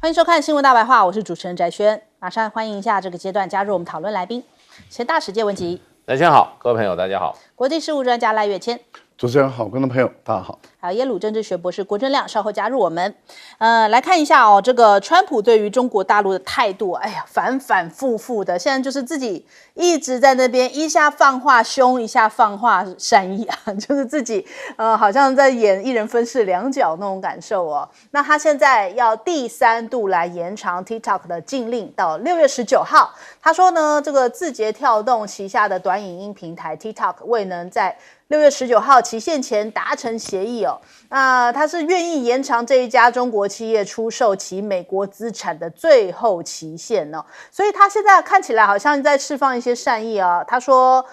欢迎收看新闻大白话，我是主持人翟轩，马上欢迎一下这个阶段加入我们讨论来宾，前大使谢文吉，大家好，各位朋友大家好，国际事务专家赖岳谦，主持人好，观众朋友大家好。还有耶鲁政治学博士郭正亮稍后加入我们。来看一下哦，这个川普对于中国大陆的态度，哎呀，反反复复的，现在就是自己一直在那边一下放话凶，一下放话善意啊，就是自己好像在演一人分饰两角那种感受哦。那他现在要第3度来延长 TikTok 的禁令到6月19号。他说呢，这个字节跳动旗下的短影音平台 TikTok 未能在6月19号期限前达成协议哦，那他是愿意延长这一家中国企业出售其美国资产的最后期限哦，所以他现在看起来好像在释放一些善意啊。他说，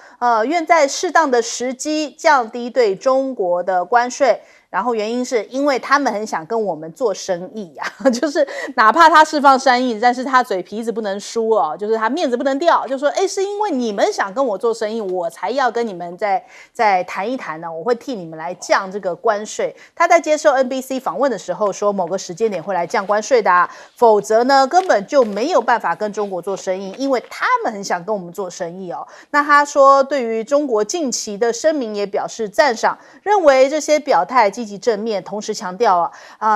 愿在适当的时机降低对中国的关税。然后原因是因为他们很想跟我们做生意啊，就是哪怕他释放善意，但是他嘴皮子不能输哦，就是他面子不能掉，就说是因为你们想跟我做生意，我才要跟你们再谈一谈呢，我会替你们来降这个关税。他在接受 NBC 访问的时候说，某个时间点会来降关税的否则呢根本就没有办法跟中国做生意，因为他们很想跟我们做生意哦。那他说对于中国近期的声明也表示赞赏，认为这些表态积极正面，同时强调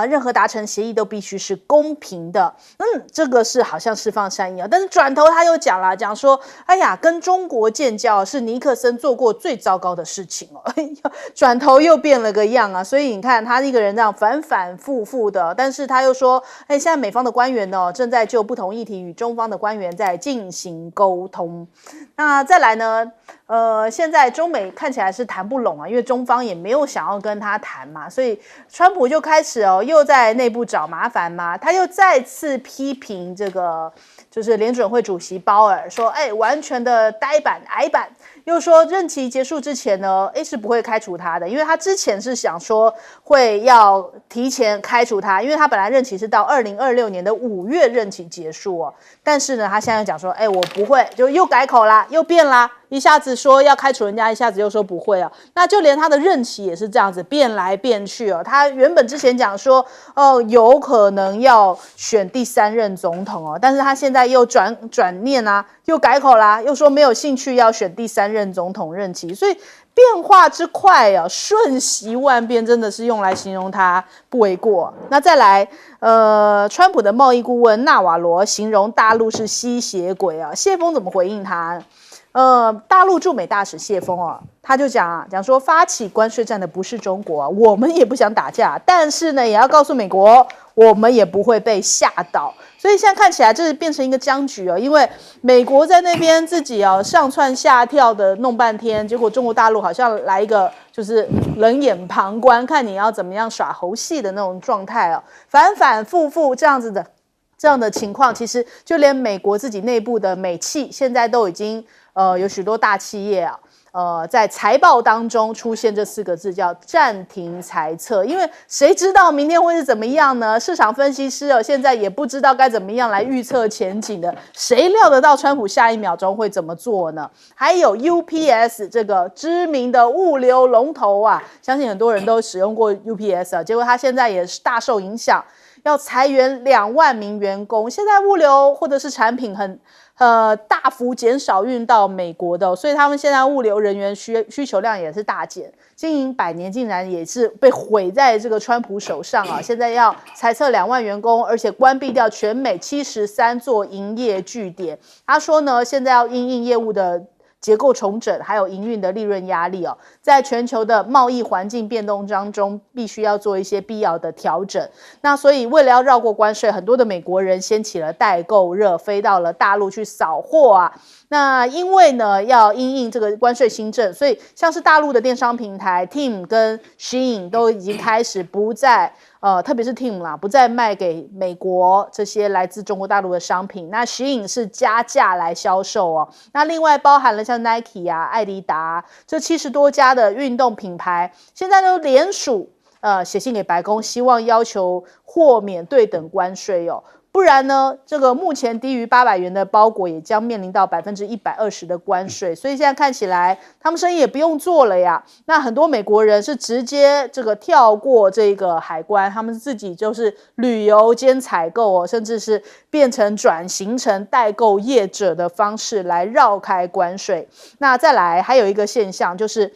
任何达成协议都必须是公平的。这个是好像释放善意但是转头他又讲说，哎呀，跟中国建交是尼克森做过最糟糕的事情哦。转头又变了个样啊，所以你看他一个人这样反反复复的，但是他又说，现在美方的官员呢正在就不同议题与中方的官员在进行沟通。那再来呢？现在中美看起来是谈不拢啊，因为中方也没有想要跟他谈嘛，所以川普就开始又在内部找麻烦嘛，他又再次批评这个就是联准会主席鲍尔说，完全的呆板矮板，又说任期结束之前呢，是不会开除他的，因为他之前是想说会要提前开除他，因为他本来任期是到2026年的5月任期结束哦，但是呢，他现在讲说，我不会，就又改口啦，又变啦。一下子说要开除人家，一下子又说不会啊，那就连他的任期也是这样子变来变去哦。他原本之前讲说，有可能要选第3任总统哦，但是他现在又转念啊，又改口啦，又说没有兴趣要选第3任总统任期，所以变化之快啊，瞬息万变，真的是用来形容他不为过。那再来，川普的贸易顾问纳瓦罗形容大陆是吸血鬼啊，谢峰怎么回应他？大陆驻美大使谢峰他就讲说发起关税战的不是中国我们也不想打架，但是呢也要告诉美国，我们也不会被吓倒。所以现在看起来这是变成一个僵局因为美国在那边自己上蹿下跳的弄半天，结果中国大陆好像来一个就是冷眼旁观，看你要怎么样耍猴戏的那种状态反反复复这样的情况，其实就连美国自己内部的美企现在都已经有许多大企业在财报当中出现这4个字叫暂停财测，因为谁知道明天会是怎么样呢？市场分析师现在也不知道该怎么样来预测前景的，谁料得到川普下一秒钟会怎么做呢？还有 UPS 这个知名的物流龙头相信很多人都使用过 UPS 结果他现在也是大受影响，要裁员2万名员工，现在物流或者是产品大幅减少运到美国的所以他们现在物流人员需求量也是大减，经营100年竟然也是被毁在这个川普手上现在要裁撤2万员工，而且关闭掉全美73座营业据点。他说呢，现在要因应业务的结构重整，还有营运的利润压力在全球的贸易环境变动当中，必须要做一些必要的调整。那所以为了要绕过关税，很多的美国人掀起了代购热，飞到了大陆去扫货那因为呢要因应这个关税新政，所以像是大陆的电商平台 Team 跟 Shein 都已经开始不再特别是 Team 啦，不再卖给美国这些来自中国大陆的商品。那 Shein 是加价来销售那另外包含了像 Nike 艾迪达这70多家的运动品牌，现在都联署写信给白宫，希望要求豁免对等关税不然呢，这个目前低于800元的包裹也将面临到120%的关税，所以现在看起来他们生意也不用做了呀。那很多美国人是直接这个跳过这个海关，他们自己就是旅游兼采购哦，甚至是变成转型成代购业者的方式来绕开关税。那再来还有一个现象就是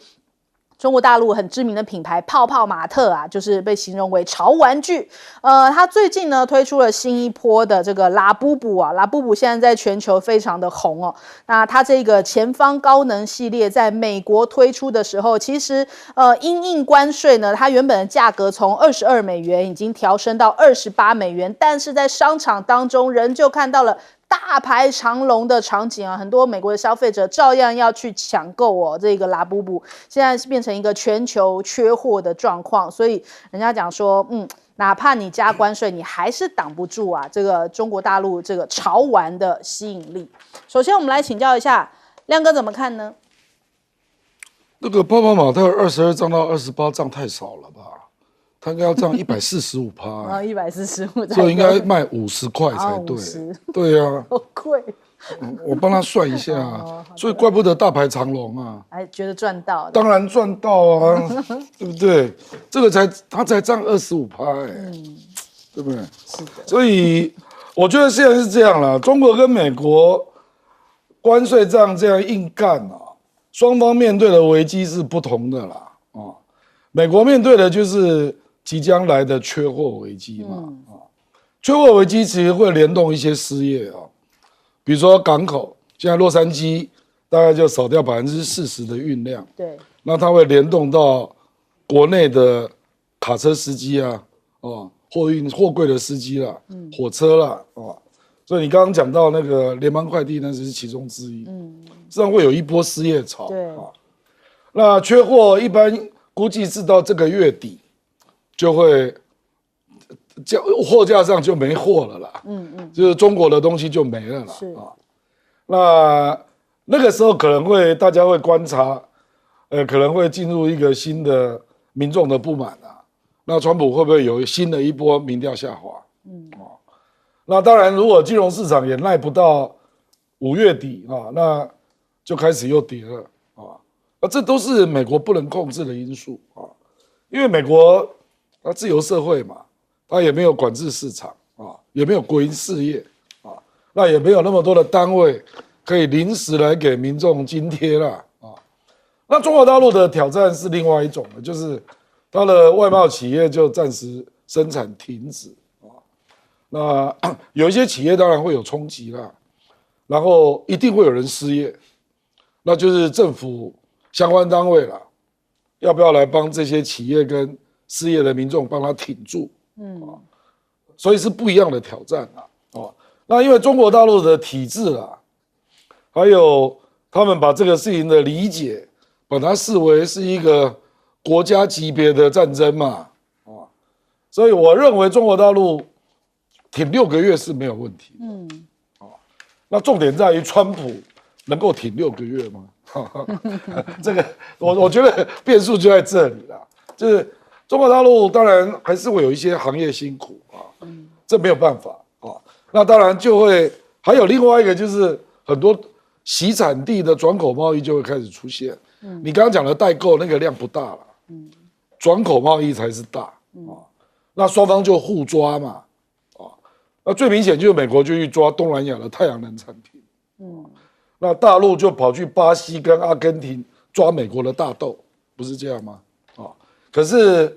中国大陆很知名的品牌泡泡玛特啊，就是被形容为潮玩具。它最近呢推出了新一波的这个拉布布啊，拉布布现在在全球非常的红哦。那它这个前方高能系列在美国推出的时候，其实因应关税呢，它原本的价格从$22已经调升到$28，但是在商场当中仍旧看到了大排长龙的场景啊，很多美国的消费者照样要去抢购哦。这个拉布布现在是变成一个全球缺货的状况，所以人家讲说，哪怕你加关税，你还是挡不住啊这个中国大陆这个潮玩的吸引力。首先，我们来请教一下亮哥怎么看呢？那个泡泡玛特22涨到28涨太少了吧？它应该要涨145%，啊，145，所以应该卖50块才对。对啊，好贵。我帮他算一下，所以怪不得大排长龙啊！还觉得赚到？当然赚到啊，对不对？这个它才涨25%，对不对？是的。所以我觉得现在是这样啦，中国跟美国关税战这样硬干啊，双方面对的危机是不同的啦。美国面对的就是即将来的缺货危机嘛，缺货危机其实会联动一些失业啊，比如说港口，现在洛杉矶大概就少掉40%的运量，对，那它会联动到国内的卡车司机啊，货柜的司机啦，火车啦，所以你刚刚讲到那个联邦快递，那只是其中之一，实际上会有一波失业潮，对，那缺货一般估计是到这个月底就会货架上就没货了啦，就是中国的东西就没了啦，那个时候可能会大家会观察，可能会进入一个新的民众的不满啊，那川普会不会有新的一波民调下滑？那当然，如果金融市场也耐不到5月底啊，那就开始又跌了这都是美国不能控制的因素因为美国自由社会嘛，它也没有管制市场也没有国营事业那也没有那么多的单位可以临时来给民众津贴啦那中国大陆的挑战是另外一种的，就是它的外贸企业就暂时生产停止那有一些企业当然会有冲击啦，然后一定会有人失业，那就是政府相关单位啦，要不要来帮这些企业跟失业的民众帮他挺住？所以是不一样的挑战那因为中国大陆的体制啦，还有他们把这个事情的理解，把它视为是一个国家级别的战争嘛所以我认为中国大陆挺6个月是没有问题那重点在于川普能够挺6个月吗？这个我觉得变数就在这里啦，就是中国大陆当然还是会有一些行业辛苦这没有办法那当然就会还有另外一个就是很多洗产地的转口贸易就会开始出现你刚刚讲的代购那个量不大了转口贸易才是大那双方就互抓嘛那最明显就是美国就去抓东南亚的太阳能产品那大陆就跑去巴西跟阿根廷抓美国的大豆，不是这样吗可是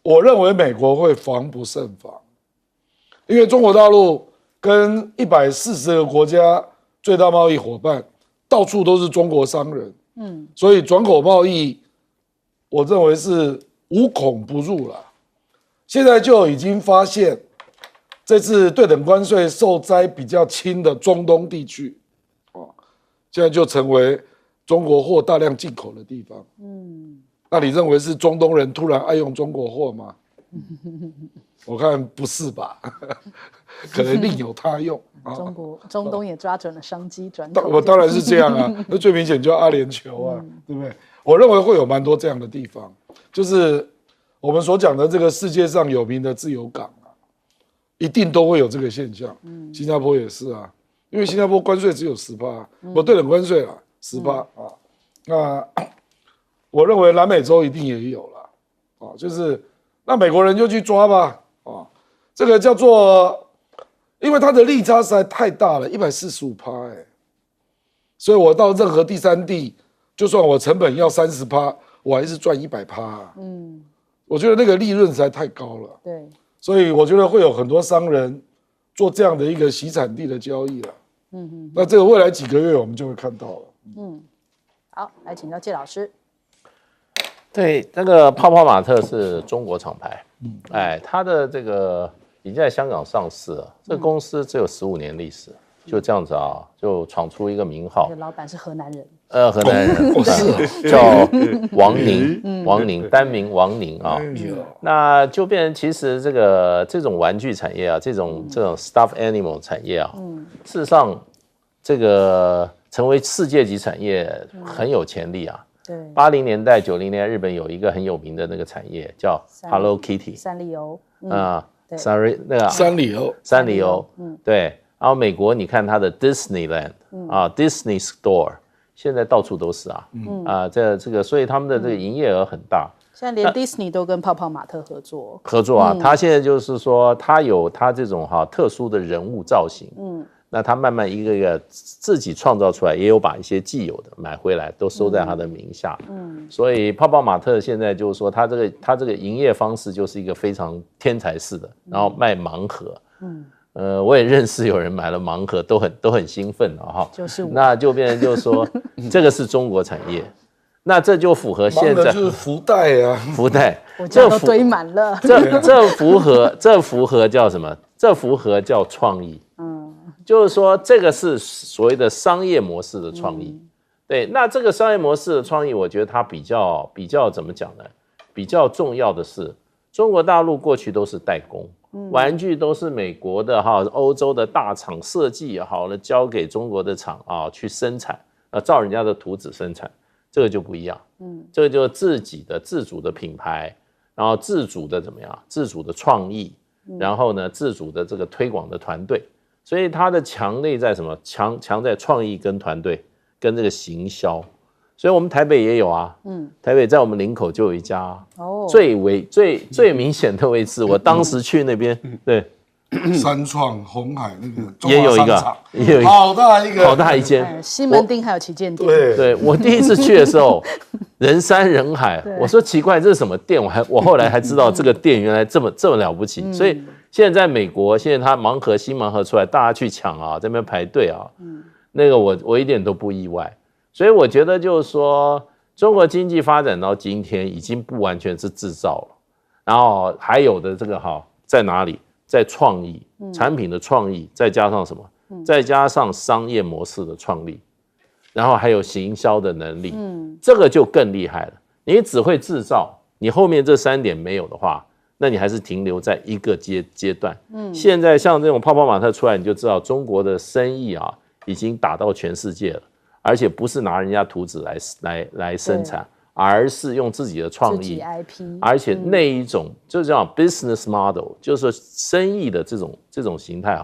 我认为美国会防不胜防，因为中国大陆跟140个国家最大贸易伙伴到处都是中国商人所以转口贸易我认为是无孔不入了现在就已经发现这次对等关税受灾比较轻的中东地区现在就成为中国货大量进口的地方那你认为是中东人突然爱用中国货吗？我看不是吧可能另有他用中东也抓准了商机转口我当然是这样那最明显就阿联酋对不对？我认为会有蛮多这样的地方，就是我们所讲的这个世界上有名的自由港一定都会有这个现象。新加坡也是啊，因为新加坡关税只有10%，我对等关税啦10%啊。那我认为南美洲一定也有了啊，就是那美国人就去抓吧啊，这个叫做，因为它的利差实在太大了，145%所以我到任何第三地，就算我成本要30%，我还是赚100%啊。我觉得那个利润实在太高了。对，所以我觉得会有很多商人做这样的一个洗产地的交易了。那这个未来几个月我们就会看到了。好，来请教介老师。对，那个泡泡玛特是中国厂牌，它的这个已经在香港上市了，这个公司只有15年历史，就这样子啊，就闯出一个名号。老板是河南人，河南人，叫王宁，单名王宁啊。那就变成其实这种玩具产业啊，这种stuffed animal 产业啊，事实上这个成为世界级产业很有潜力啊。对，80年代、90年代，日本有一个很有名的那个产业叫 Hello Kitty， 三丽鸥，sorry， 那个三丽鸥，对。然后美国你看它的 Disneyland ，Disney Store， 现在到处都是啊，这个，所以他们的这个营业额很大。现在连 Disney 都跟泡泡玛特合作啊，他现在就是说他有他这种特殊的人物造型，那他慢慢一个一个自己创造出来，也有把一些既有的买回来，都收在他的名下。所以泡泡玛特现在就是说，他这个营业方式就是一个非常天才式的，然后卖盲盒。我也认识有人买了盲盒，都很兴奋哈。就是我，那就变成就是说，这个是中国产业，那这就符合现在就是福袋啊，福袋，我家都堆满了。这符合叫什么？这符合叫创意。就是说这个是所谓的商业模式的创意。对，那这个商业模式的创意，我觉得它比较怎么讲呢？比较重要的是，中国大陆过去都是代工。玩具都是美国的欧洲的大厂设计好了，交给中国的厂去生产，照人家的图纸生产，这个就不一样。这个就自己的自主的品牌，然后自主的怎么样？自主的创意，然后呢，自主的这个推广的团队，所以它的强内在什么？强在创意跟团队跟这个行销。所以我们台北也有啊，台北在我们林口就有一家，最明显的位置，我当时去那边，对，三创、红海那个也有一个，好大一间，西门町还有旗舰店。对，我第一次去的时候，人山人海，我说奇怪，这是什么店？我后来还知道这个店原来这么了不起，所以现在在美国，现在它新盲盒出来，大家去抢啊，在那边排队啊，那个我一点都不意外。所以我觉得就是说，中国经济发展到今天已经不完全是制造了，然后还有的这个在哪里？在创意，产品的创意，再加上什么？再加上商业模式的创立，然后还有行销的能力，这个就更厉害了。你只会制造，你后面这3点没有的话，那你还是停留在一个阶段。现在像这种泡泡玛特出来，你就知道中国的生意已经打到全世界了。而且不是拿人家图纸来生产，而是用自己的创意，自己 IP， 而且那一种就是叫 business model， 就是生意的这种形态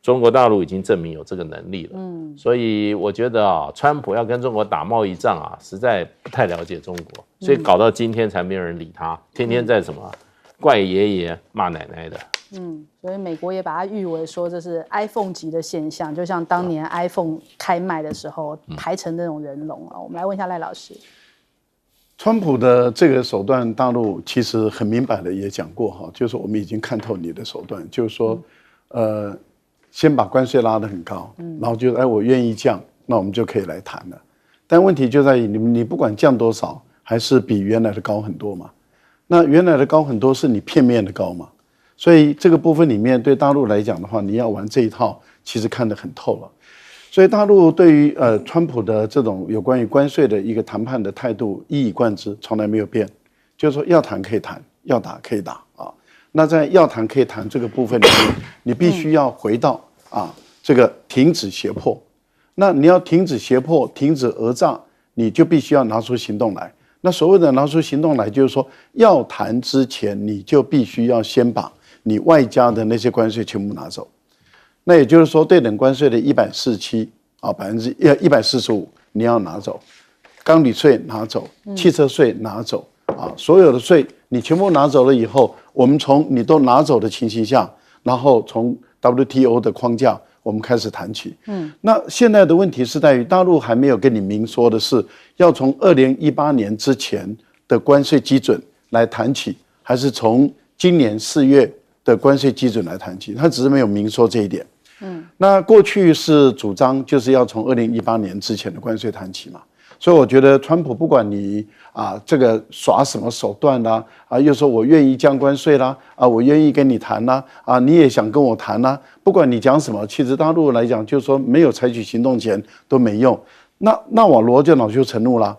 中国大陆已经证明有这个能力了。所以我觉得川普要跟中国打贸易战实在不太了解中国，所以搞到今天才没有人理他，天天在什么怪爷爷骂奶奶的。所以美国也把它誉为说这是 iPhone 级的现象，就像当年 iPhone 开卖的时候排成那种人龙我们来问一下赖老师，川普的这个手段，大陆其实很明白的也讲过就是我们已经看透你的手段，就是说，先把关税拉得很高，然后就我愿意降，那我们就可以来谈了。但问题就在于你不管降多少，还是比原来的高很多嘛。那原来的高很多是你片面的高嘛。所以这个部分里面，对大陆来讲的话，你要玩这一套，其实看得很透了。所以大陆对于川普的这种有关于关税的一个谈判的态度一以贯之，从来没有变，就是说要谈可以谈，要打可以打那在要谈可以谈这个部分里面，你必须要回到这个停止胁迫。那你要停止胁迫，停止讹诈，你就必须要拿出行动来。那所谓的拿出行动来，就是说要谈之前，你就必须要先把你外加的那些关税全部拿走。那也就是说，对等关税的147%啊，145%你要拿走，钢铝税拿走，汽车税拿走啊，所有的税你全部拿走了以后，我们从你都拿走的情形下，然后从 WTO 的框架我们开始谈起。那现在的问题是在于大陆还没有跟你明说的是，要从2018年之前的关税基准来谈起，还是从今年4月的关税基准来谈起，他只是没有明说这一点。那过去是主张就是要从2018年之前的关税谈起嘛，所以我觉得川普不管你这个耍什么手段啦，又说我愿意降关税啦，我愿意跟你谈啦，你也想跟我谈啦，不管你讲什么，其实大陆来讲就是说没有采取行动前都没用。那瓦罗就恼羞成怒啦，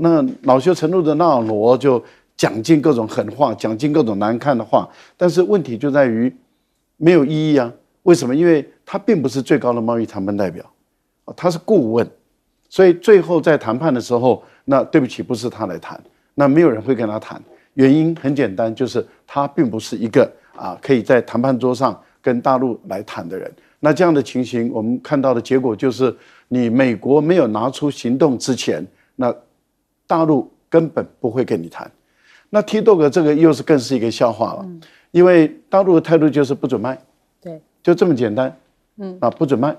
那恼羞成怒的那瓦罗就讲尽各种狠话，讲尽各种难看的话，但是问题就在于没有意义啊。为什么？因为他并不是最高的贸易谈判代表，他是顾问，所以最后在谈判的时候，那对不起，不是他来谈，那没有人会跟他谈。原因很简单，就是他并不是一个可以在谈判桌上跟大陆来谈的人。那这样的情形，我们看到的结果就是，你美国没有拿出行动之前，那大陆根本不会跟你谈。那 TikTok 这个又是更是一个笑话了，因为大陆的态度就是不准卖。对，就这么简单，不准卖。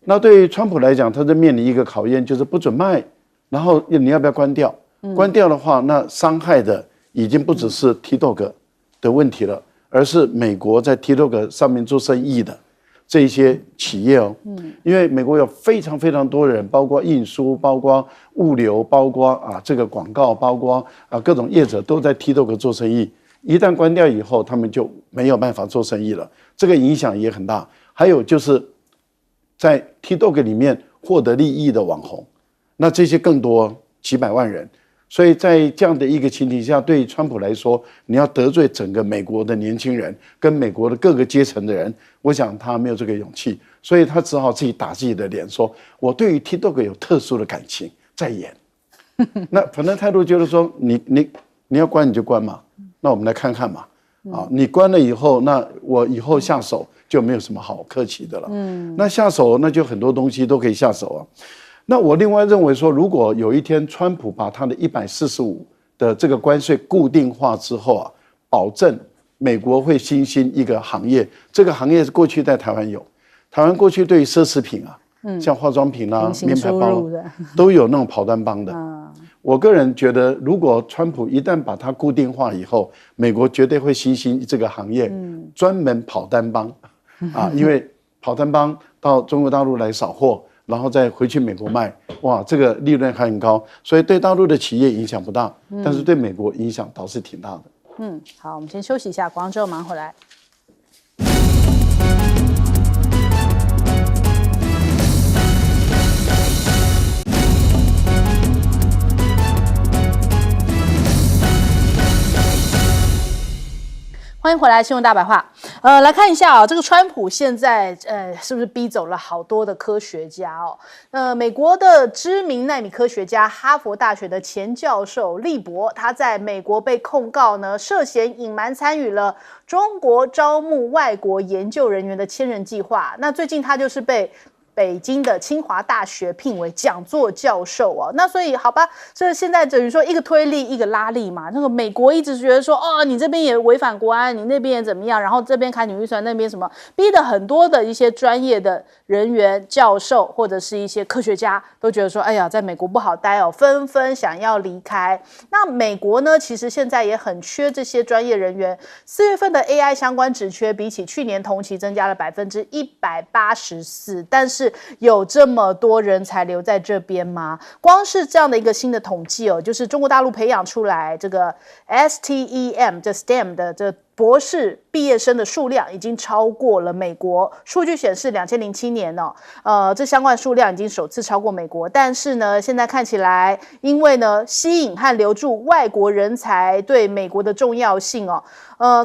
那对于川普来讲，他在面临一个考验，就是不准卖，然后你要不要关掉？关掉的话，那伤害的已经不只是 TikTok 的问题了，而是美国在 TikTok 上面做生意的这一些企业哦。因为美国有非常非常多人，包括运输、包括物流、包括这个广告、包括各种业者都在 TikTok 做生意。一旦关掉以后，他们就没有办法做生意了，这个影响也很大。还有就是在 TikTok 里面获得利益的网红，那这些更多几百万人，所以在这样的一个情形下，对于川普来说，你要得罪整个美国的年轻人跟美国的各个阶层的人，我想他没有这个勇气，所以他只好自己打自己的脸，说我对于 TikTok 有特殊的感情，在演。那反正态度就是说，你要关你就关嘛。那我们来看看嘛，你关了以后，那我以后下手就没有什么好客气的了。那下手那就很多东西都可以下手啊。那我另外认为说，如果有一天川普把他的145的这个关税固定化之后保证美国会新兴一个行业，这个行业是过去在台湾有，台湾过去对于奢侈品像化妆品名牌包都有那种跑单帮的。我个人觉得，如果川普一旦把它固定化以后，美国绝对会新兴这个行业，专门跑单帮因为跑单帮到中国大陆来扫货，然后再回去美国卖，哇，这个利润还很高，所以对大陆的企业影响不大，但是对美国影响倒是挺大的。好，我们先休息一下，广告之后马上回来。欢迎回来，新闻大白话。来看一下这个川普现在是不是逼走了好多的科学家哦？美国的知名奈米科学家，哈佛大学的前教授利伯，他在美国被控告呢，涉嫌隐瞒参与了中国招募外国研究人员的千人计划。那最近他就是被北京的清华大学聘为讲座教授那所以好吧，这现在等于说一个推力一个拉力嘛。那个美国一直觉得说你这边也违反国安，你那边也怎么样，然后这边砍你预算，那边什么，逼得很多的一些专业的人员、教授或者是一些科学家都觉得说，哎呀，在美国不好待纷纷想要离开。那美国呢，其实现在也很缺这些专业人员。4月份的 AI 相关职缺比起去年同期增加了184%，但是有这么多人才留在这边吗？光是这样的一个新的统计就是中国大陆培养出来这个 STEM 这 STEM 的这博士毕业生的数量已经超过了美国。数据显示2007年这相关数量已经首次超过美国。但是呢，现在看起来，因为呢吸引和留住外国人才对美国的重要性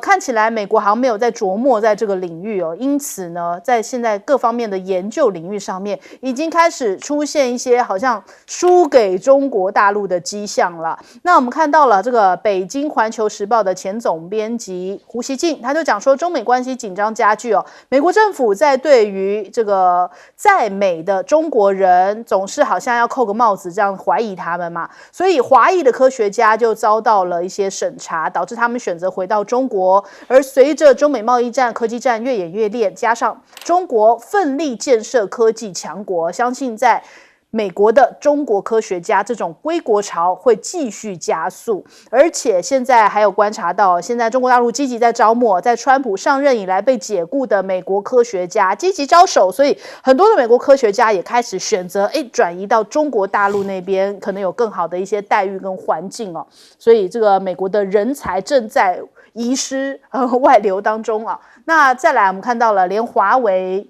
看起来美国好像没有在琢磨在这个领域因此呢，在现在各方面的研究领域上面，已经开始出现一些好像输给中国大陆的迹象了。那我们看到了这个北京环球时报的前总编辑理胡锡进，他就讲说，中美关系紧张加剧哦，美国政府在对于这个在美的中国人总是好像要扣个帽子，这样怀疑他们嘛，所以华裔的科学家就遭到了一些审查，导致他们选择回到中国。而随着中美贸易战、科技战越演越烈，加上中国奋力建设科技强国，相信在美国的中国科学家这种归国潮会继续加速，而且现在还有观察到，现在中国大陆积极在招募，在川普上任以来被解雇的美国科学家积极招手，所以很多的美国科学家也开始选择转移到中国大陆那边，可能有更好的一些待遇跟环境哦。所以这个美国的人才正在遗失外流当中啊。那再来，我们看到了连华为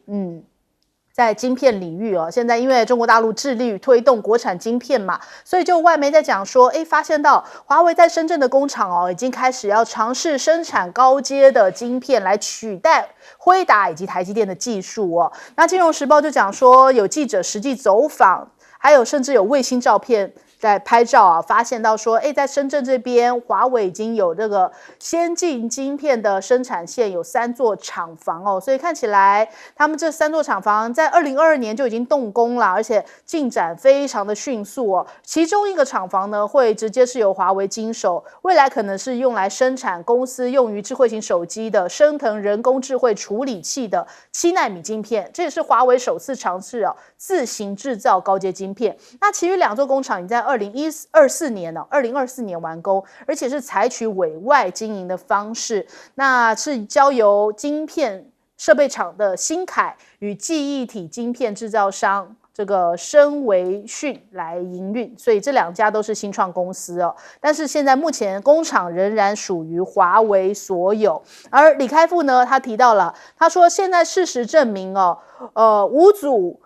在晶片领域现在因为中国大陆致力于推动国产晶片嘛，所以就外媒在讲说，发现到华为在深圳的工厂已经开始要尝试生产高阶的晶片来取代辉达以及台积电的技术那金融时报就讲说，有记者实际走访，还有甚至有卫星照片在拍照发现到说，在深圳这边，华为已经有这个先进晶片的生产线，有3座厂房所以看起来他们这3座厂房在2022年就已经动工了，而且进展非常的迅速其中一个厂房呢，会直接是由华为经手，未来可能是用来生产公司用于智慧型手机的升腾人工智慧处理器的7奈米晶片，这也是华为首次尝试自行制造高阶晶片。那其余2座工厂已在2024年完工，而且是采取委外经营的方式，那是交由晶片设备厂的新凯与记忆体晶片制造商这个深维讯来营运，所以这2家都是新创公司但是现在目前工厂仍然属于华为所有。而李开复呢，他提到了，他说现在事实证明无阻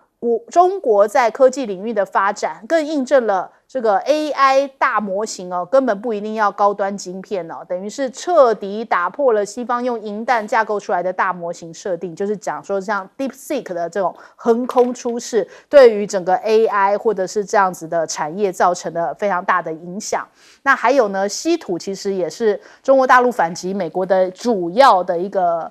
中国在科技领域的发展，更印证了这个 AI 大模型根本不一定要高端晶片等于是彻底打破了西方用银弹架构出来的大模型设定，就是讲说像 DeepSeek 的这种横空出世，对于整个 AI 或者是这样子的产业造成了非常大的影响。那还有呢，稀土其实也是中国大陆反击美国的主要的一个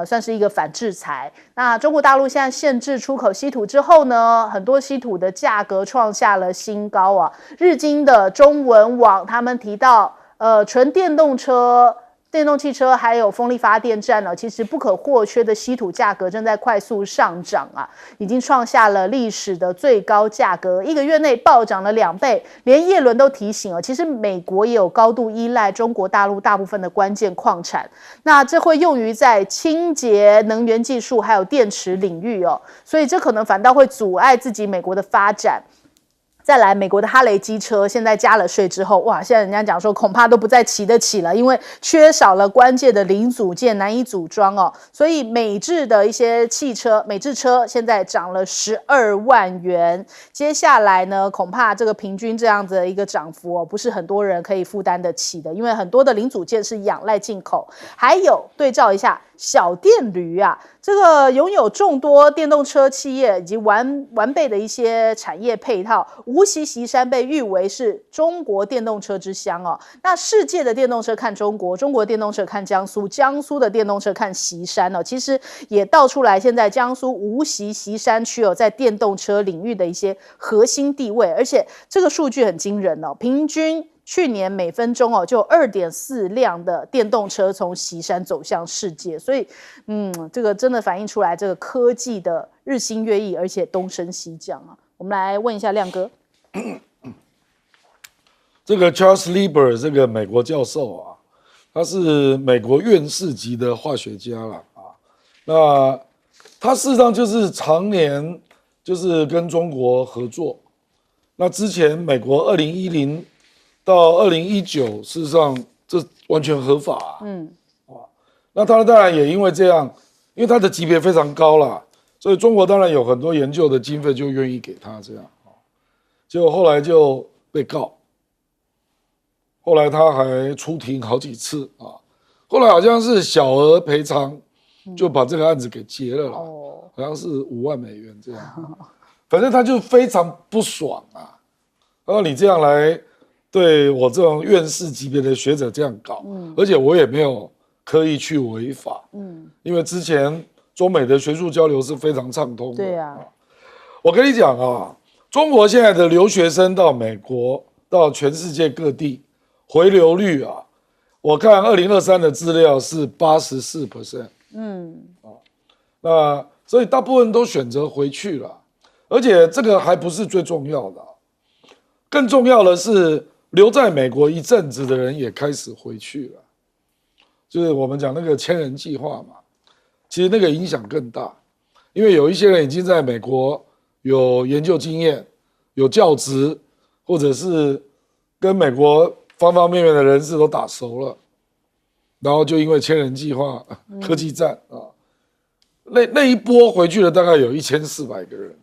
算是一个反制裁。那中国大陆现在限制出口稀土之后呢，很多稀土的价格创下了新高日经的中文网他们提到，纯电动车、电动汽车还有风力发电站其实不可或缺的稀土价格正在快速上涨已经创下了历史的最高价格，1个月内暴涨了2倍。连叶伦都提醒其实美国也有高度依赖中国大陆大部分的关键矿产，那这会用于在清洁能源技术还有电池领域所以这可能反倒会阻碍自己美国的发展。再来，美国的哈雷机车现在加了税之后，哇，现在人家讲说恐怕都不再骑得起了，因为缺少了关键的零组件，难以组装所以美制的一些汽车，美制车现在涨了12万元。接下来呢，恐怕这个平均这样子的一个涨幅不是很多人可以负担得起的，因为很多的零组件是仰赖进口。还有对照一下小电驴这个拥有众多电动车企业以及完备的一些产业配套，无锡锡山被誉为是中国电动车之乡那世界的电动车看中国，中国的电动车看江苏，江苏的电动车看锡山其实也道出来现在江苏无锡锡山区在电动车领域的一些核心地位，而且这个数据很惊人平均去年每分钟就有 2.4 辆的电动车从锡山走向世界，所以这个真的反映出来这个科技的日新月异，而且东升西降我们来问一下亮哥，这个 Charles Lieber 这个美国教授他是美国院士级的化学家了那他事实上就是常年就是跟中国合作，那之前美国2010到2019，事实上这完全合法那他当然也因为这样，因为他的级别非常高啦，所以中国当然有很多研究的经费就愿意给他这样结果后来就被告，后来他还出庭好几次后来好像是小额赔偿就把这个案子给结了啦好像是5万美元这样反正他就非常不爽然后你这样来对我这种院士级别的学者这样搞而且我也没有刻意去违法。因为之前中美的学术交流是非常畅通的。对啊，我跟你讲啊，中国现在的留学生到美国，到全世界各地回流率啊，我看2023的资料是84%。那所以大部分都选择回去了，而且这个还不是最重要的，更重要的是留在美国一阵子的人也开始回去了，就是我们讲那个千人计划嘛，其实那个影响更大，因为有一些人已经在美国有研究经验，有教职，或者是跟美国方方面面的人士都打熟了，然后就因为千人计划、科技战啊。那一波回去了，大概有1400个人。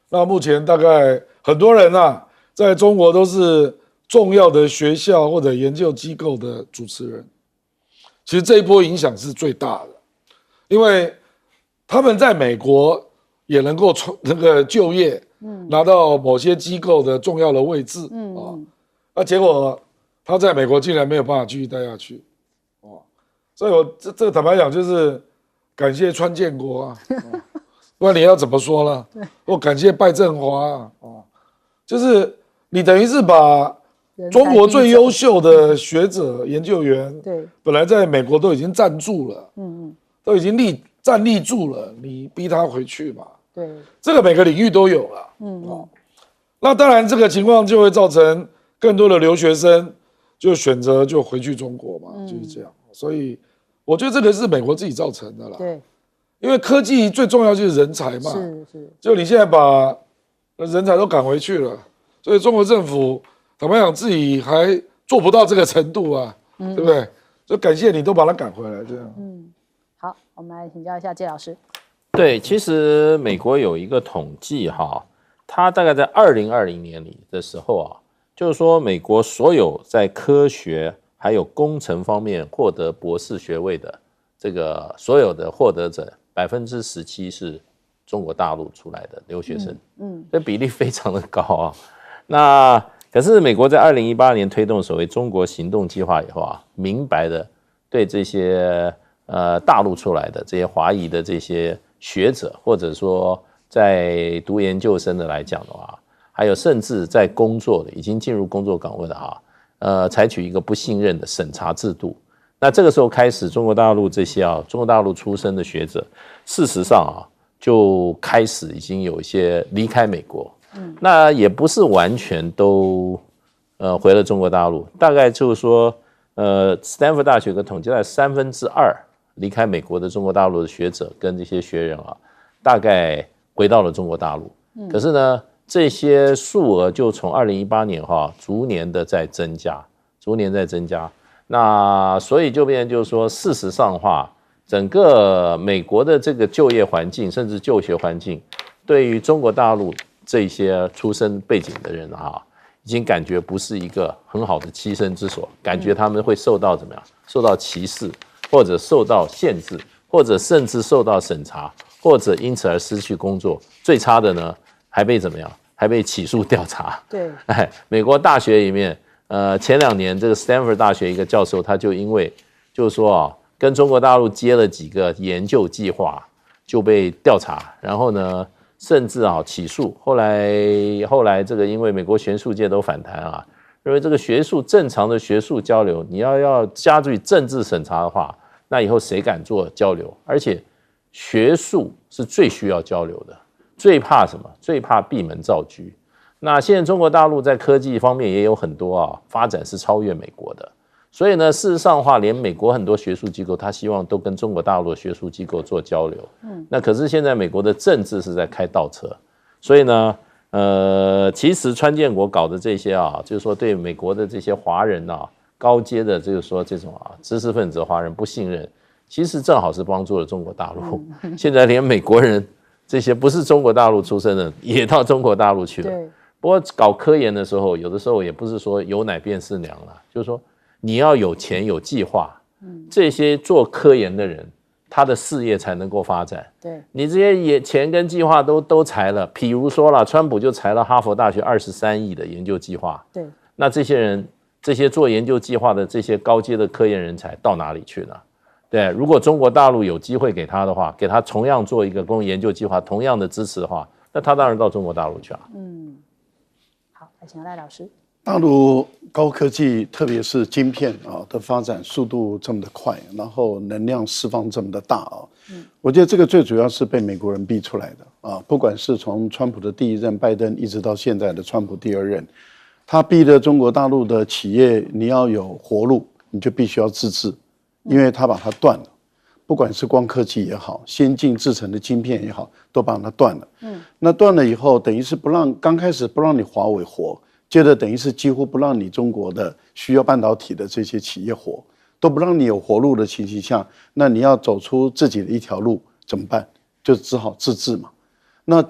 那目前大概很多人啊，在中国都是重要的学校或者研究机构的主持人。其实这一波影响是最大的，因为他们在美国也能够那个就业，拿到某些机构的重要的位置那结果他在美国竟然没有办法继续待下去，所以我这个坦白讲就是。感谢川建国啊，不然你要怎么说呢？我感谢拜振华就是你等于是把中国最优秀的学者、研究员，本来在美国都已经站住了，都已经站立住了，你逼他回去嘛？对，这个每个领域都有了，那当然这个情况就会造成更多的留学生就选择就回去中国嘛，就是这样，所以。我觉得这个是美国自己造成的啦，对，因为科技最重要就是人才嘛，是，就你现在把人才都赶回去了，所以中国政府坦白讲自己还做不到这个程度啊，对不对？就感谢你都把他赶回来，这样。好，我们来请教一下介老师。对，其实美国有一个统计哈，它大概在2020年里的时候啊，就是说美国所有在科学。还有工程方面获得博士学位的这个所有的获得者，17%是中国大陆出来的留学生，这比例非常的高啊。那可是美国在2018年推动所谓中国行动计划以后啊，明白的对这些大陆出来的这些华裔的这些学者，或者说在读研究生的来讲的话，还有甚至在工作的已经进入工作岗位的采取一个不信任的审查制度。那这个时候开始，中国大陆这些中国大陆出身的学者，事实上就开始已经有一些离开美国。那也不是完全都回了中国大陆，大概就是说斯坦福大学有个统计，在2/3离开美国的中国大陆的学者跟这些学人大概回到了中国大陆。可是呢，这些数额就从2018年逐年的在增加，那所以就变成就是说，事实上整个美国的这个就业环境，甚至就学环境，对于中国大陆这些出身背景的人已经感觉不是一个很好的栖身之所，感觉他们会受到怎么样？受到歧视，或者受到限制，或者甚至受到审查，或者因此而失去工作。最差的呢？还被怎么样？还被起诉调查。对，美国大学里面，前2年这个斯坦福大学一个教授，他就因为就是说跟中国大陆接了几个研究计划，就被调查，然后呢，甚至起诉。后来这个因为美国学术界都反弹认为这个正常的学术交流，你要加注政治审查的话，那以后谁敢做交流？而且学术是最需要交流的。最怕什么？最怕闭门造车。那现在中国大陆在科技方面也有很多发展是超越美国的，所以呢，事实上的话，连美国很多学术机构，他希望都跟中国大陆的学术机构做交流。那可是现在美国的政治是在开倒车，所以呢，其实川建国搞的这些就是说对美国的这些华人高阶的就是说这种知识分子华人不信任，其实正好是帮助了中国大陆。现在连美国人。这些不是中国大陆出身的也到中国大陆去了。不过搞科研的时候，有的时候也不是说有奶便是娘了，就是说你要有钱有计划，这些做科研的人，他的事业才能够发展。对，你这些钱跟计划都裁了，譬如说了，川普就裁了哈佛大学23亿的研究计划。对，那这些人，这些做研究计划的这些高阶的科研人才到哪里去呢？对，如果中国大陆有机会给他的话，给他同样做一个公共研究计划，同样的支持的话，那他当然到中国大陆去了。好，来请赖老师。大陆高科技，特别是晶片的发展速度这么的快，然后能量释放这么的大我觉得这个最主要是被美国人逼出来的不管是从川普的第1任拜登，一直到现在的川普第2任，他逼的中国大陆的企业，你要有活路，你就必须要自制，因为他把它断了。不管是光科技也好，先进制成的晶片也好，都把它断了。那断了以后，等于是刚开始不让你华为活，接着等于是几乎不让你中国的需要半导体的这些企业活，都不让你有活路的情形下，那你要走出自己的一条路怎么办？就只好自制嘛。那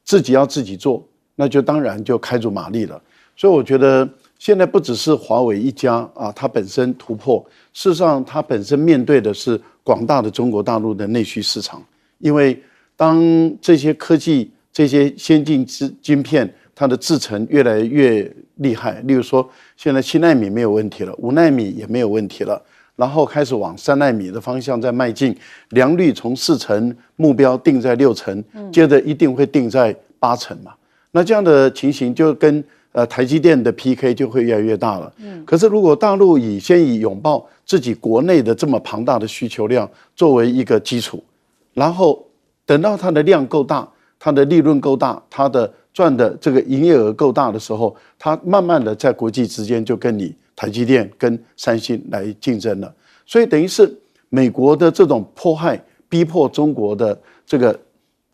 自己要自己做，那就当然就开足马力了。所以我觉得现在不只是华为一家它本身突破，事实上它本身面对的是广大的中国大陆的内需市场，因为当这些科技、这些先进晶片，它的制程越来越厉害，例如说现在7奈米没有问题了，5奈米也没有问题了，然后开始往3奈米的方向在迈进，良率从4成目标定在6成，接着一定会定在8成嘛。那这样的情形就跟台积电的 PK 就会越来越大了。可是如果大陆先以拥抱自己国内的这么庞大的需求量作为一个基础，然后等到它的量够大，它的利润够大，它的赚的这个营业额够大的时候，它慢慢的在国际之间就跟你台积电跟三星来竞争了。所以等于是美国的这种迫害，逼迫中国的这个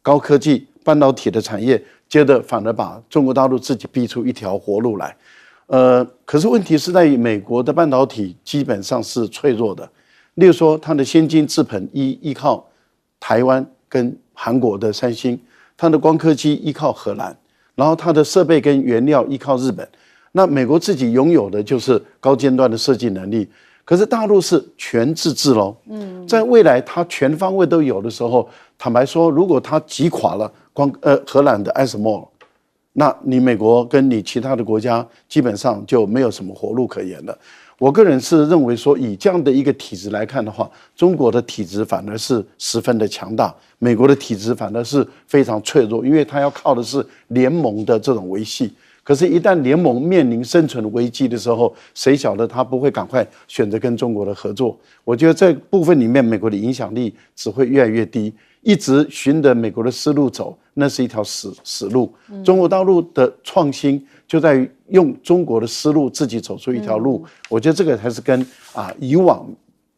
高科技半导体的产业，接着反而把中国大陆自己逼出一条活路来。可是问题是在于美国的半导体基本上是脆弱的，例如说它的先进制程依靠台湾跟韩国的三星，它的光刻机依靠荷兰，然后它的设备跟原料依靠日本。那美国自己拥有的就是高尖端的设计能力，可是大陆是全自制咯。在未来它全方位都有的时候，坦白说，如果它击垮了荷兰的ASML，那你美国跟你其他的国家基本上就没有什么活路可言了。我个人是认为说，以这样的一个体制来看的话，中国的体制反而是十分的强大，美国的体制反而是非常脆弱，因为它要靠的是联盟的这种维系。可是，一旦联盟面临生存危机的时候，谁晓得他不会赶快选择跟中国的合作？我觉得这部分里面，美国的影响力只会越来越低。一直循着美国的思路走，那是一条死路。中国大陆的创新就在于用中国的思路自己走出一条路。我觉得这个才是跟以往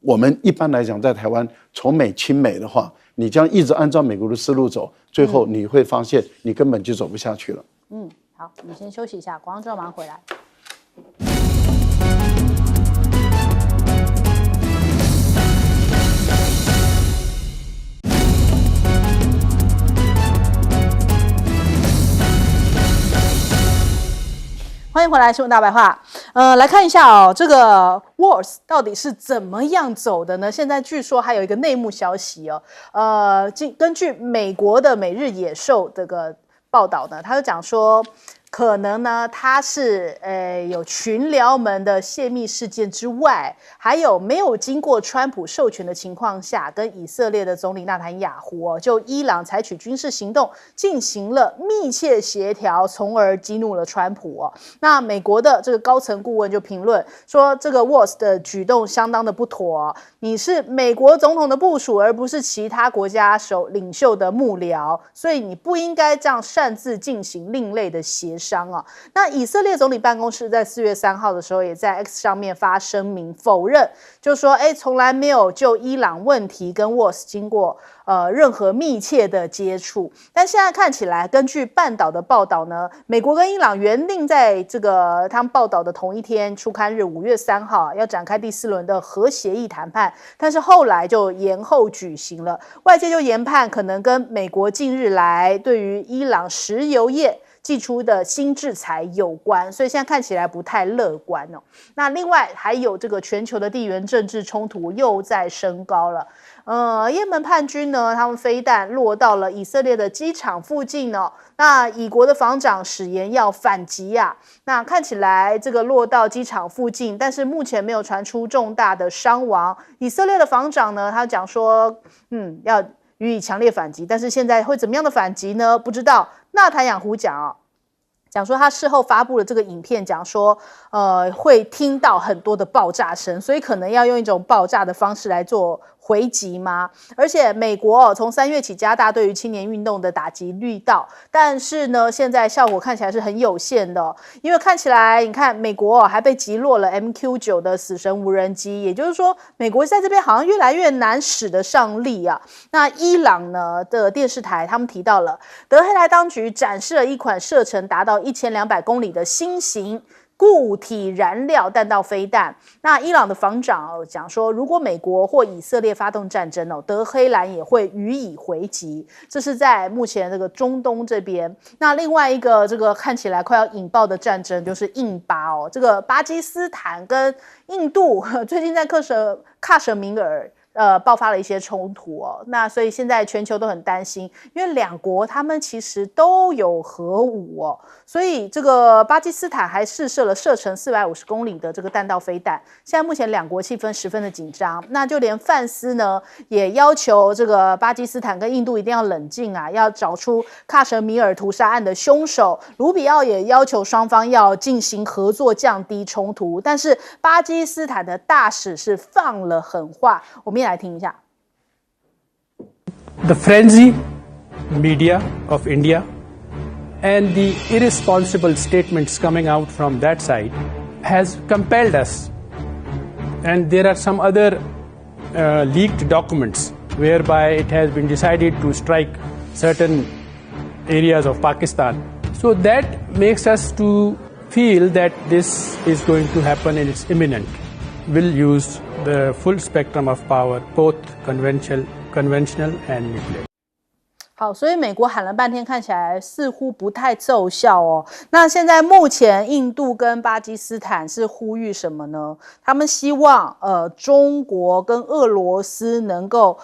我们一般来讲在台湾崇美亲美的话，你这样一直按照美国的思路走，最后你会发现你根本就走不下去了。好，我们先休息一下，广告之后马上回来。欢迎回来，新闻大白话。来看一下这个 WOS 到底是怎么样走的呢？现在据说还有一个内幕消息根据美国的《每日野兽》这个报道呢，他就讲说，可能呢，它是有群聊门的泄密事件之外，还有没有经过川普授权的情况下，跟以色列的总理纳坦雅胡就伊朗采取军事行动进行了密切协调，从而激怒了川普那美国的这个高层顾问就评论说，这个 WOS 的举动相当的不妥你是美国总统的部属，而不是其他国家领袖的幕僚，所以你不应该这样擅自进行另类的协商那以色列总理办公室在4月3号的时候，也在 X 上面发声明否认，就说从来没有就伊朗问题跟 WOS 经过任何密切的接触。但现在看起来，根据半岛的报道呢，美国跟伊朗原定在这个他们报道的同一天出刊日5月3号要展开第4轮的核协议谈判，但是后来就延后举行了。外界就研判可能跟美国近日来对于伊朗石油业寄出的新制裁有关，所以现在看起来不太乐观哦。那另外还有这个全球的地缘政治冲突又在升高了。也门叛军呢，他们飞弹落到了以色列的机场附近哦。那以国的防长誓言要反击啊。那看起来这个落到机场附近，但是目前没有传出重大的伤亡。以色列的防长呢，他讲说，要予以强烈反击，但是现在会怎么样的反击呢？不知道。纳坦雅胡讲说他事后发布了这个影片，讲说会听到很多的爆炸声，所以可能要用一种爆炸的方式来做回击吗？而且美国从3月起加大对于青年运动的打击力道，但是呢，现在效果看起来是很有限的因为看起来你看美国还被击落了 MQ9 的死神无人机，也就是说美国在这边好像越来越难使得上力啊。那伊朗呢的电视台他们提到了德黑兰当局展示了一款射程达到1200公里的新型固体燃料弹道飞弹。那伊朗的防长讲说，如果美国或以色列发动战争德黑兰也会予以回击。这是在目前这个中东这边。那另外一个这个看起来快要引爆的战争就是印巴这个巴基斯坦跟印度最近在喀什米尔爆发了一些冲突那所以现在全球都很担心，因为两国他们其实都有核武所以这个巴基斯坦还试射了射程450公里的这个弹道飞弹。现在目前两国气氛十分的紧张，那就连范斯呢也要求这个巴基斯坦跟印度一定要冷静要找出喀什米尔屠杀案的凶手。卢比奥也要求双方要进行合作，降低冲突，但是巴基斯坦的大使是放了狠话，我们也来听一下。The frenzy media of India and the irresponsible statements coming out from that side has compelled us, and there are some other leaked documents whereby it has been decided to strike certain areas of Pakistan. So that makes us to feel that this is going to happen and it's imminent. We'll use the full spectrum of power, both conventional and nuclear. 好，所以美国喊了半天，看起来似乎不太奏效那现在目前印度跟巴基斯坦是呼吁什么呢？他们希望中国跟俄罗斯能够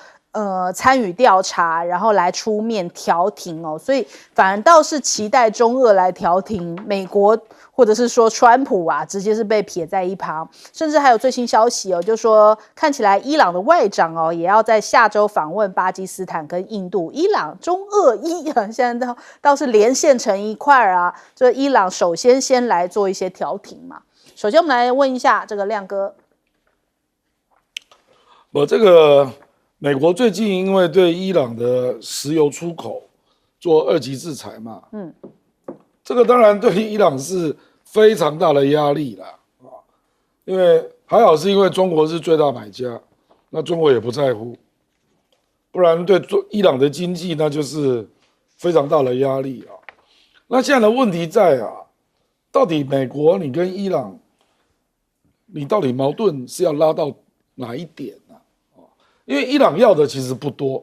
参与调查，然后来出面调停所以反而倒是期待中俄来调停，美国或者是说川普直接是被撇在一旁。甚至还有最新消息就说看起来伊朗的外长也要在下周访问巴基斯坦跟印度。伊朗中俄现在倒是连线成一块这伊朗首先来做一些调停嘛。首先我们来问一下这个亮哥，这个美国最近因为对伊朗的石油出口做2级制裁嘛，这个当然对伊朗是非常大的压力啦因为还好是因为中国是最大买家，那中国也不在乎，不然对伊朗的经济那就是非常大的压力那现在的问题在到底美国你跟伊朗，你到底矛盾是要拉到哪一点因为伊朗要的其实不多，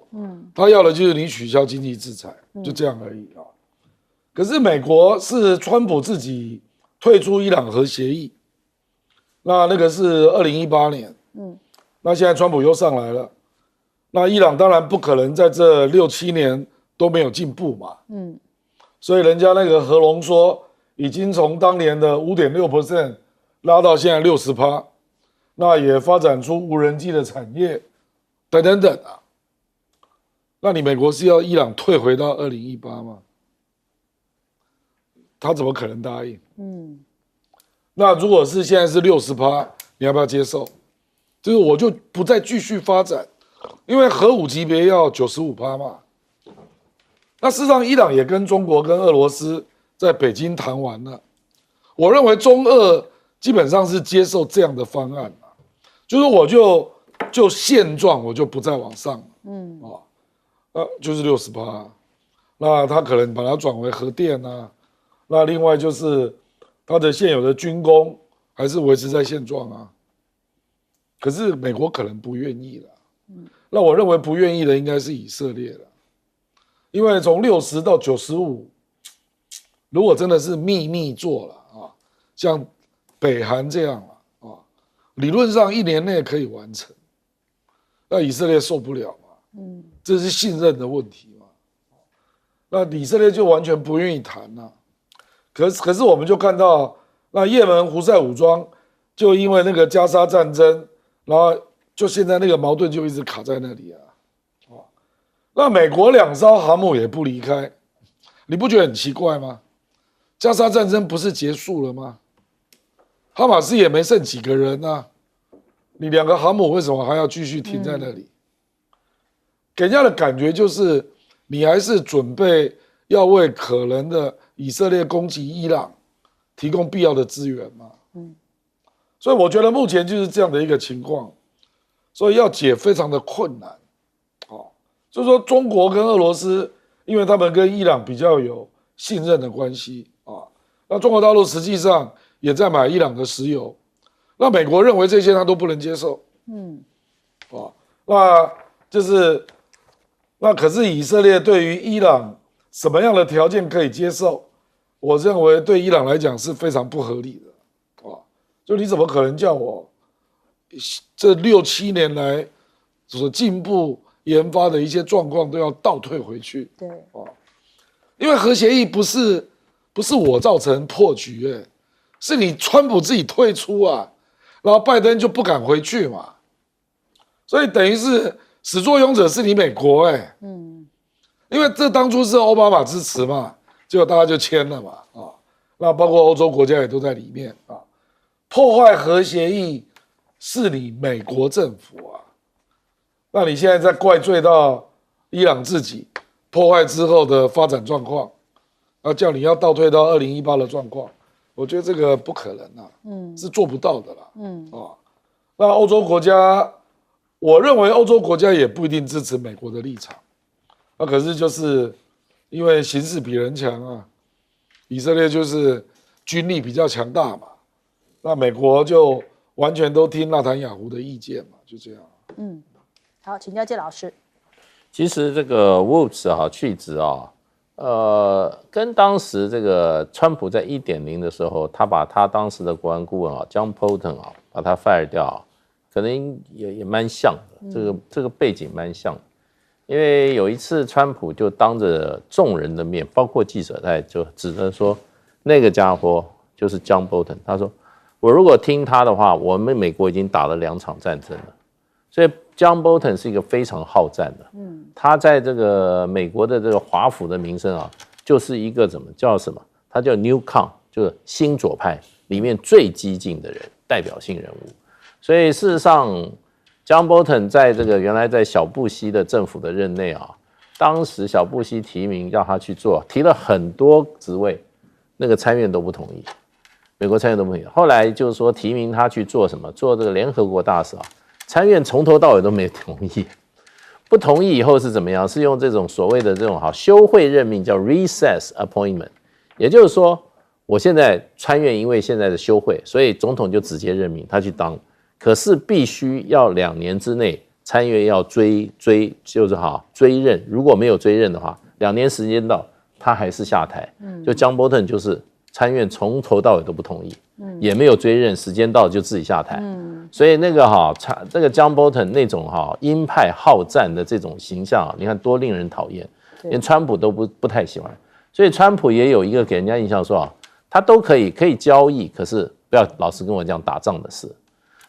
他要的就是你取消经济制裁，就这样而已可是美国是川普自己退出伊朗核协议，那个是2018年，那现在川普又上来了，那伊朗当然不可能在这6、7年都没有进步嘛，所以人家那个核浓缩已经从当年的5.6% 拉到现在60%，那也发展出无人机的产业。等等那你美国是要伊朗退回到2018吗？他怎么可能答应？那如果是现在是60%，你要不要接受？就是我就不再继续发展，因为核武级别要95%嘛。那事实上，伊朗也跟中国跟俄罗斯在北京谈完了。我认为中俄基本上是接受这样的方案就是我就现状我就不再往上就是60%那他可能把它转为核电那另外就是他的现有的军工还是维持在现状可是美国可能不愿意了那我认为不愿意的应该是以色列了，因为从60到95，如果真的是秘密做了啊，像北韩这样啊，理论上1年内可以完成，那以色列受不了嘛，这是信任的问题嘛，那以色列就完全不愿意谈啊。可是我们就看到，那也门胡塞武装就因为那个加沙战争，然后就现在那个矛盾就一直卡在那里啊。那美国2艘航母也不离开，你不觉得很奇怪吗？加沙战争不是结束了吗？哈马斯也没剩几个人啊，你2个航母为什么还要继续停在那里？给人家的感觉就是你还是准备要为可能的以色列攻击伊朗提供必要的资源嘛。所以我觉得目前就是这样的一个情况，所以要解非常的困难。就是说中国跟俄罗斯，因为他们跟伊朗比较有信任的关系啊，那中国大陆实际上也在买伊朗的石油，那美国认为这些他都不能接受，那就是那可是以色列对于伊朗什么样的条件可以接受？我认为对伊朗来讲是非常不合理的啊，就你怎么可能叫我这6、7年来所进步研发的一些状况都要倒退回去？对，因为核协议不是我造成破局，是你川普自己退出啊，然后拜登就不敢回去嘛，所以等于是始作俑者是你美国，因为这当初是奥巴马支持嘛，结果大家就签了嘛，那包括欧洲国家也都在里面啊，破坏核协议是你美国政府啊。那你现在再怪罪到伊朗自己破坏之后的发展状况，叫你要倒退到2018的状况，我觉得这个不可能啊，是做不到的啦，那欧洲国家，我认为欧洲国家也不一定支持美国的立场，那可是就是因为形势比人强啊，以色列就是军力比较强大嘛，那美国就完全都听纳坦雅胡的意见嘛，就这样。好，请教介老师。其实这个 Wolves 去职跟当时这个川普在1.0的时候，他把他当时的国安顾问John Bolton 把他 fire 掉，可能也蛮像的，这个背景蛮像的。因为有一次川普就当着众人的面，包括记者在，就指着说那个家伙就是 John Bolton， 他说我如果听他的话，我们美国已经打了2场战争了。所以 John Bolton 是一个非常好战的，他在这个美国的这个华府的名声就是一个叫什么？他叫 New Con， 就是新左派里面最激进的人，代表性人物。所以事实上 ，John Bolton 在这个原来在小布希的政府的任内当时小布希提名要他去做，提了很多职位，那个参院都不同意，美国参院都不同意。后来就是说提名他去做什么？做这个联合国大使参院从头到尾都没同意，不同意以后是怎么样？是用这种所谓的这种休会任命，叫 recess appointment， 也就是说，我现在参院因为现在的休会，所以总统就直接任命他去当，可是必须要2年之内参院要追任，如果没有追任的话，2年时间到，他还是下台。就John Bolton就是参院从头到尾都不同意，也没有追任，时间到就自己下台。所以那个这个 John Bolton 那种鹰派好战的这种形象你看多令人讨厌，连川普都不太喜欢。所以川普也有一个给人家印象说他都可以交易，可是不要老是跟我讲打仗的事。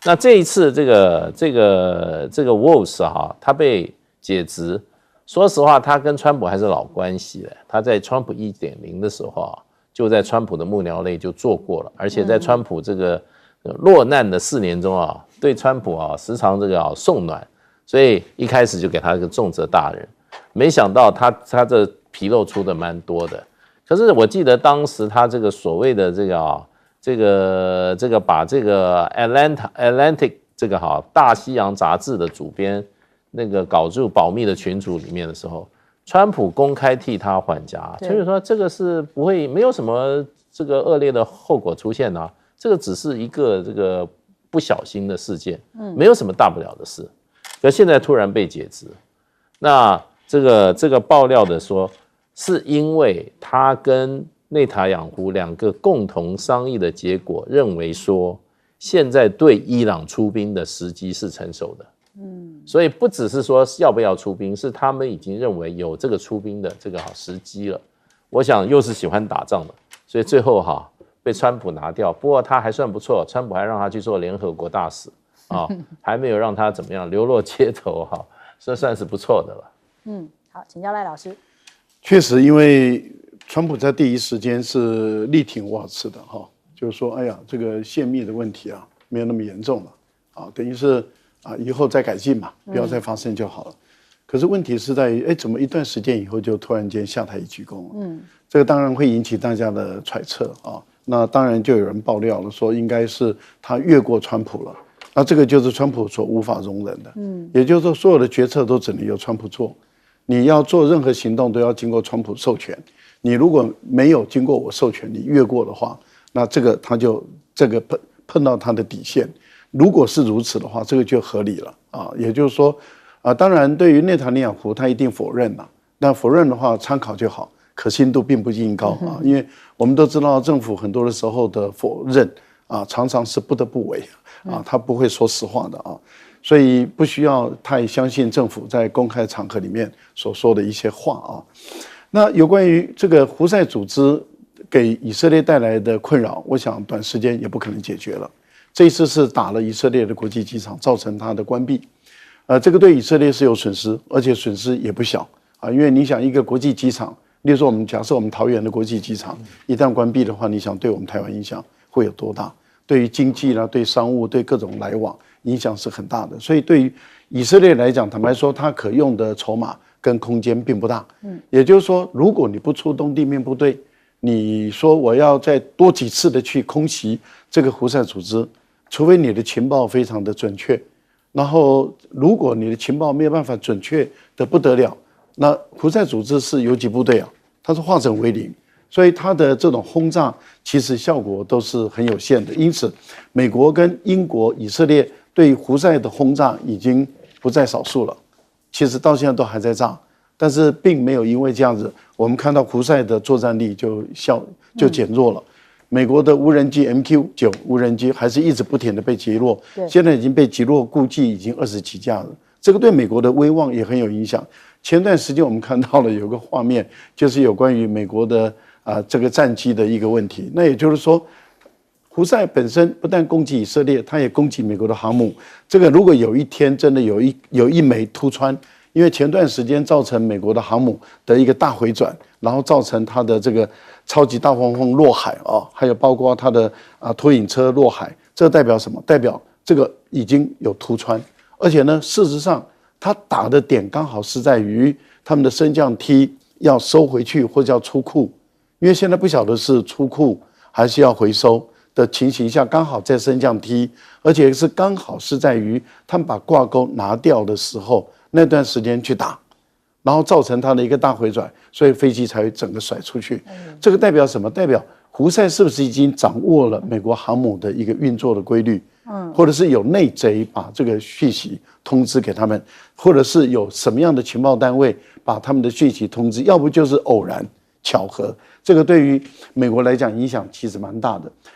那这一次这个 Wolves 他被解职，说实话他跟川普还是老关系了。他在川普 1.0 的时候就在川普的幕僚内就做过了，而且在川普这个落难的4年中对川普时常这个送暖，所以一开始就给他一个重责大任。没想到他这纰漏出的蛮多的。可是我记得当时他这个所谓的这个把这个 Atlantic 这个大西洋杂志的主编那个搞入保密的群组里面的时候，川普公开替他还价，所以说这个是没有什么这个恶劣的后果出现这个只是一个这个不小心的事件，没有什么大不了的事。可现在突然被解职，那这个爆料的说，是因为他跟内塔雅胡两个共同商议的结果，认为说现在对伊朗出兵的时机是成熟的。所以不只是说要不要出兵，是他们已经认为有这个出兵的这个时机了。我想又是喜欢打仗的，所以最后被川普拿掉。不过他还算不错，川普还让他去做联合国大使还没有让他怎么样流落街头这算是不错的了。好，请教赖老师。确实，因为川普在第一时间是力挺沃尔茨的就是说，哎呀，这个泄密的问题没有那么严重了等于是以后再改进嘛，不要再发生就好了。可是问题是在于，怎么一段时间以后就突然间下台一鞠躬？这个当然会引起大家的揣测那当然就有人爆料了，说应该是他越过川普了。那这个就是川普所无法容忍的。也就是说，所有的决策都只能由川普做。你要做任何行动都要经过川普授权。你如果没有经过我授权，你越过的话，那这个他就碰到他的底线。如果是如此的话，这个就合理了也就是说当然对于内塔尼亚胡他一定否认了，但否认的话参考就好，可信度并不一定高因为我们都知道政府很多的时候的否认常常是不得不为他不会说实话的所以不需要太相信政府在公开场合里面所说的一些话那有关于这个胡塞组织给以色列带来的困扰，我想短时间也不可能解决了。这一次是打了以色列的国际机场，造成它的关闭这个对以色列是有损失，而且损失也不小因为你想一个国际机场，例如说假设我们桃园的国际机场一旦关闭的话，你想对我们台湾影响会有多大？对于经济对商务对各种来往影响是很大的。所以对于以色列来讲，坦白说它可用的筹码跟空间并不大也就是说，如果你不出动地面部队，你说我要再多几次的去空袭这个胡塞组织，除非你的情报非常的准确，然后如果你的情报没有办法准确的不得了，那胡塞组织是游击部队它是化整为零，所以它的这种轰炸其实效果都是很有限的。因此美国跟英国以色列对胡塞的轰炸已经不在少数了，其实到现在都还在炸，但是并没有因为这样子我们看到胡塞的作战力就减弱了美国的无人机 MQ9 无人机还是一直不停的被击落，现在已经被击落估计已经20几架了，这个对美国的威望也很有影响。前段时间我们看到了有个画面，就是有关于美国的这个战机的一个问题。那也就是说，胡塞本身不但攻击以色列，他也攻击美国的航母。这个如果有一天真的有一枚突穿，因为前段时间造成美国的航母的一个大回转，然后造成它的这个超级大黄蜂落海还有包括它的拖引车落海，这代表什么？代表这个已经有突穿，而且呢，事实上它打的点刚好是在于他们的升降梯要收回去或者要出库，因为现在不晓得是出库还是要回收的情形下，刚好在升降梯，而且是刚好是在于他们把挂钩拿掉的时候那段时间去打，然后造成它的一个大回转，所以飞机才会整个甩出去。这个代表什么？代表胡塞是不是已经掌握了美国航母的一个运作的规律？或者是有内贼把这个讯息通知给他们，或者是有什么样的情报单位把他们的讯息通知，要不就是偶然巧合。这个对于美国来讲影响其实蛮大的。